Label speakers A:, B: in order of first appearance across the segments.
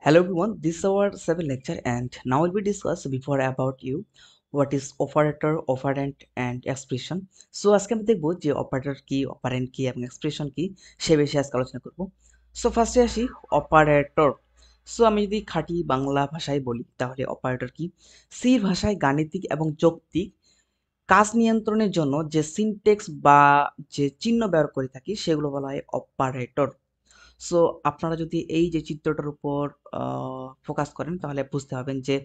A: Hello everyone, this is our 7th lecture and now we'll be discuss before about you what is operator, operand and expression. So আজকে আমরা দেখব যে operator কি, operand কি এবং expression কি সে বিষয়ে আজকে আলোচনা করব। সো ফার্স্টে আসি অপারেটর। সো আমি যদি খাঁটি বাংলা ভাষায় বলি তাহলে অপারেটর কি? সি ভাষায় গাণিতিক এবং যৌক্তিক কাজ নিয়ন্ত্রণের জন্য যে সিনট্যাক্স বা যে চিহ্ন ব্যবহার করে থাকি সেগুলো বলা হয় অপারেটর। সো আপনারা যদি এই যে চিত্রটার উপর ফোকাস করেন তাহলে বুঝতে পারবেন যে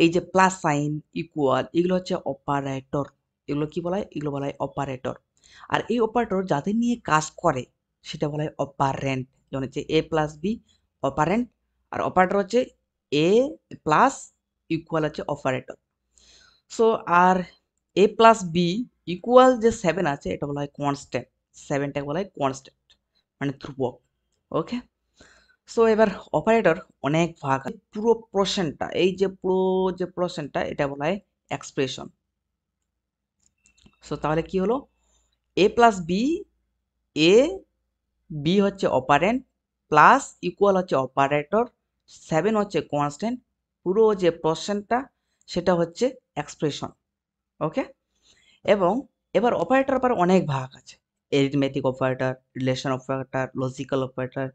A: এই যে প্লাস সাইন ইকুয়াল এগুলো হচ্ছে অপারেটর। এগুলো কি বলা হয়? এগুলো বলা হয় অপারেটর। আর এই অপারেটর যাদের নিয়ে কাজ করে সেটা বলা হয় অপারেন্ট। যেমন হচ্ছে এ প্লাস বি অপারেন্ট, আর অপারেটর হচ্ছে এ প্লাস ইকুয়াল হচ্ছে অপারেটর। সো আর এ প্লাস বি ইকুয়াল যে 7 আছে এটা বলা হয় কনস্ট্যান্ট। 7টাকে বলা হয় কনস্ট্যান্ট মানে ধ্রুবক। ওকে, সো এবার অপারেটর অনেক ভাগ আছে। পুরো পোর্শনটা পুরো পোর্শনটা এটা বলা হয় এক্সপ্রেশন। সো তাহলে কি হলো? এ প্লাস বি, এ বি হচ্ছে অপারেন্ট প্লাস ইকুয়াল হচ্ছে অপারেটর, 7 হচ্ছে কনস্ট্যান্ট, পুরো যে পোর্শনটা সেটা হচ্ছে এক্সপ্রেশন। ওকে, এবং এবার অপারেটর আবার অনেক ভাগ আছে। Arithmetic operator, relation operator, logical operator,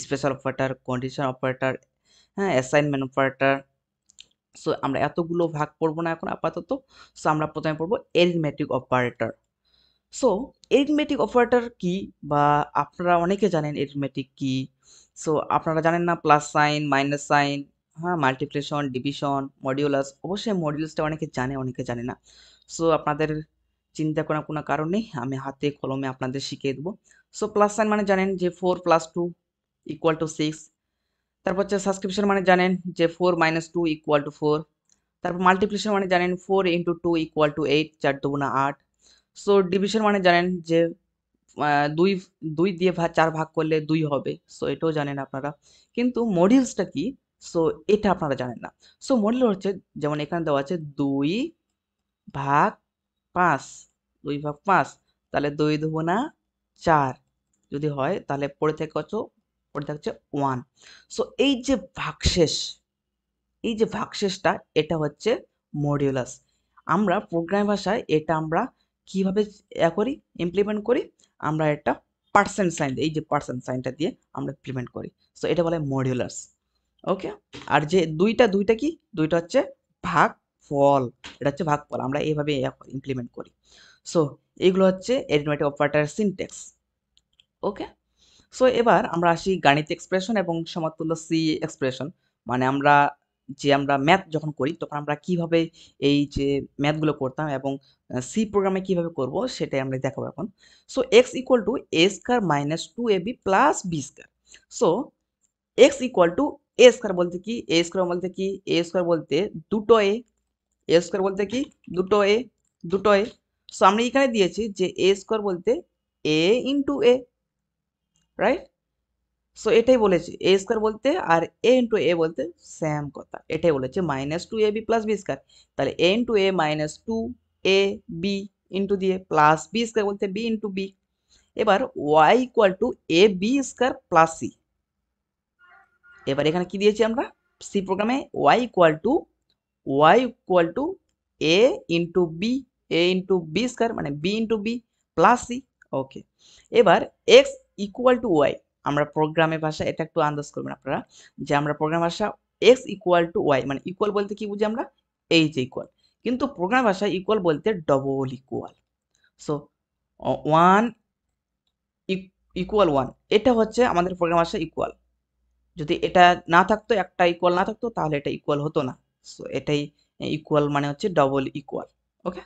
A: special operator, condition operator, হ্যাঁ, অ্যাসাইনমেন্ট অপারেটর। সো আমরা এতগুলো ভাগ পড়বো না এখন আপাতত। সো আমরা প্রথমে পড়বো arithmetic operator. So arithmetic operator কি, বা আপনারা অনেকে জানেন এরিথমেটিক কি। সো আপনারা জানেন না প্লাস সাইন, মাইনাস সাইন, হ্যাঁ, মাল্টিপ্লিকেশন, ডিভিশন, মডিউলাস। অবশ্যই মডিউলাসটা অনেকে জানে, অনেকে জানে না। সো আপনাদের চিন্তা করার কোনো কারণ নেই, আমি হাতে কলমে আপনাদের শিখিয়ে দেবো। সো প্লাস সাইন মানে জানেন যে 4 + 2 = 6। তারপর হচ্ছে সাবস্ক্রিপশন মানে জানেন যে 4 - 2 = 4। তারপর মাল্টিপ্লিকেশন মানে জানেন 4 × 2 = 8, 4 × 2 = 8। সো ডিভিশন মানে জানেন যে 2 2 দিয়ে 4 ভাগ করলে 2 হবে। সো এটাও জানেন আপনারা। কিন্তু মডিউলসটা কি? সো এটা আপনারা জানেন না। সো মডিউল হচ্ছে যেমন এখানে দেওয়া আছে 2 ভাগ 5, 2 ভাগ 5, তাহলে 2 × 2 = 4 যদি হয় তাহলে পড়ে থাকছে 1। সো এই যে ভাগশেষটা এটা হচ্ছে মডিউলাস। আমরা প্রোগ্রাম ভাষায় এটা আমরা কিভাবে ইমপ্লিমেন্ট করি? আমরা একটা পার্সেন্ট সাইন, এই যে পার্সেন্ট সাইনটা দিয়ে আমরা ইমপ্লিমেন্ট করি। সো এটা বলে মডিউলাস। ওকে, আর যে দুইটা কি? দুইটা হচ্ছে ভাগফল। এটা হচ্ছে ভাগফল, আমরা এইভাবে ইমপ্লিমেন্ট করি। সো এইগুলো হচ্ছে এরিথমেটিক অপারেটর সিনট্যাক্স। ওকে, সো এবার আমরা আসি গাণিতিক এক্সপ্রেশন এবং সমতুল্য সি এক্সপ্রেশন। মানে আমরা ম্যাথ যখন করি তখন আমরা কিভাবে এই যে ম্যাথগুলো করতাম এবং সি প্রোগ্রামে কিভাবে করব সেটাই আমরা দেখাবো এখন। So x = a² - 2ab + b²। So x = a² বলতে কি? a² বলতে কি? a² বলতে দুটো a² বলতে কি? দুটো a। সো আমরা এখানে দিয়েছি যে a² বলতে a × a, রাইট? সো এটাই বলেছি, a² বলতে আর a × a বলতে সেম কথা। এটাই বলেছে -2ab + b²। তাহলে a × a - 2ab দিয়ে প্লাস b² বলতে b × b। এবার y = ab² + c। এবার এখানে কি দিয়েছি আমরা সি প্রোগ্রামে? y = a × b, a × b² মানে b × b + c। ওকে, এবার x = y। আমরা প্রোগ্রামের ভাষা এটা একটু আন্দাজ করবেন আপনারা যে আমরা প্রোগ্রাম ভাষা x = y মানে ইকুয়াল বলতে কি বুঝি আমরা? এই যে ইকুয়াল। কিন্তু প্রোগ্রাম ভাষায় ইকুয়াল বলতে ডবল ইকুয়াল। সো 1 = 1, এটা হচ্ছে আমাদের প্রোগ্রাম ভাষা ইকুয়াল। যদি এটা না থাকতো, একটা ইকুয়াল না থাকতো তাহলে এটা ইকুয়াল হতো না। সো এটাই ইকুয়াল মানে হচ্ছে ডবল ইকুয়াল। ওকে,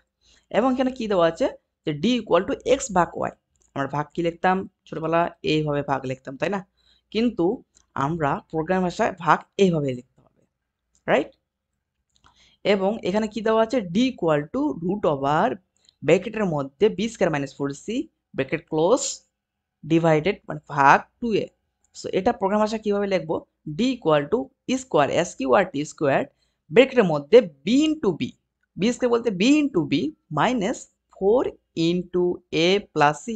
A: এবং এখানে কি দেওয়া আছে যে d = x/y। আমরা ভাগ কি লিখতাম ছোটবেলা? এইভাবে ভাগ লিখতাম, তাই না? কিন্তু আমরা প্রোগ্রাম ভাষায় ভাগ এইভাবে লিখতে হবে, রাইট? এবং এখানে কি দেওয়া আছে? d √ ব্র্যাকেটের মধ্যে b² - 4c bracket close divided মানে ভাগ 2a। সো এটা প্রোগ্রাম ভাষা কিভাবে লিখবো? d = sqrt² ব্র্যাকেটের মধ্যে b × b, b² বলতে b × b minus 4 × a + c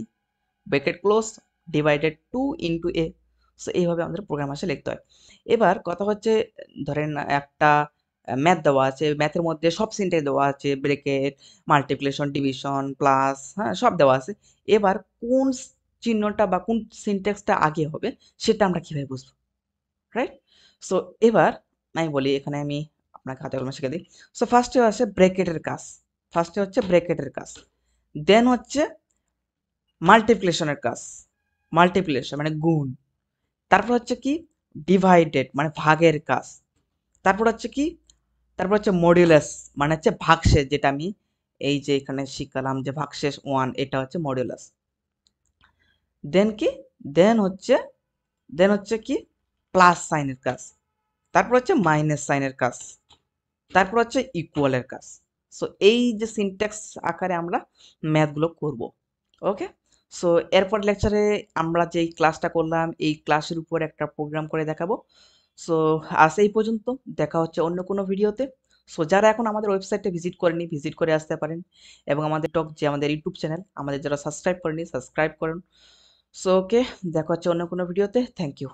A: bracket close divided 2 × a। So এইভাবে আমাদের প্রোগ্রাম ভাষায় লিখতে হয়। এবার কথা হচ্ছে, ধরেন একটা ম্যাথ দেওয়া আছে, ম্যাথের মধ্যে সব সিনট্যাক্স দেওয়া আছে, ব্রেকেট, মাল্টিপ্লিকেশন, ডিভিশন, প্লাস, হ্যাঁ, সব দেওয়া আছে। এবার কোন চিহ্নটা বা কোন সিনট্যাক্সটা আগে হবে সেটা আমরা কিভাবে বুঝবো, রাইট? সো এবার আমি বলি, এখানে আমি আপনাকে হাতে কলমে শিখে দিই। সো ফার্স্টে আছে ব্র্যাকেটের কাজ, ফার্স্টে হচ্ছে ব্র্যাকেটের কাজ, দেন হচ্ছে মাল্টিপ্লিকেশনের কাজ, মাল্টিপ্লিকেশন মানে গুণ, তারপর হচ্ছে কি ডিভাইডেড মানে ভাগের কাজ, তারপর হচ্ছে কি, তারপর হচ্ছে মডিউলাস মানে হচ্ছে ভাগশেষ, যেটা আমি এই যে এখানে শিখালাম যে ভাগশেষ 1, এটা হচ্ছে মডিউলাস। দেন কি, দেন হচ্ছে, দেন হচ্ছে কি প্লাস সাইনের কাজ, তারপর হচ্ছে মাইনাস সাইনের কাজ, তারপর হচ্ছে ইকুয়ালের কাজ। সো এই যে সিনট্যাক্স আকারে আমরা ম্যাথগুলো করব। ওকে, সো এরপর লেকচারে আমরা যেই ক্লাসটা করলাম এই ক্লাসের উপর একটা প্রোগ্রাম করে দেখাবো। সো আজ এই পর্যন্ত, দেখা হচ্ছে অন্য কোনো ভিডিওতে। সো যারা এখন আমাদের ওয়েবসাইটে ভিজিট করেনি, ভিজিট করে আসতে পারেন, এবং আমাদের টক যে আমাদের ইউটিউব চ্যানেল, আমাদের যারা সাবস্ক্রাইব করেনি সাবস্ক্রাইব করুন। সো ওকে, দেখা হচ্ছে অন্য কোনো ভিডিওতে। Thank you.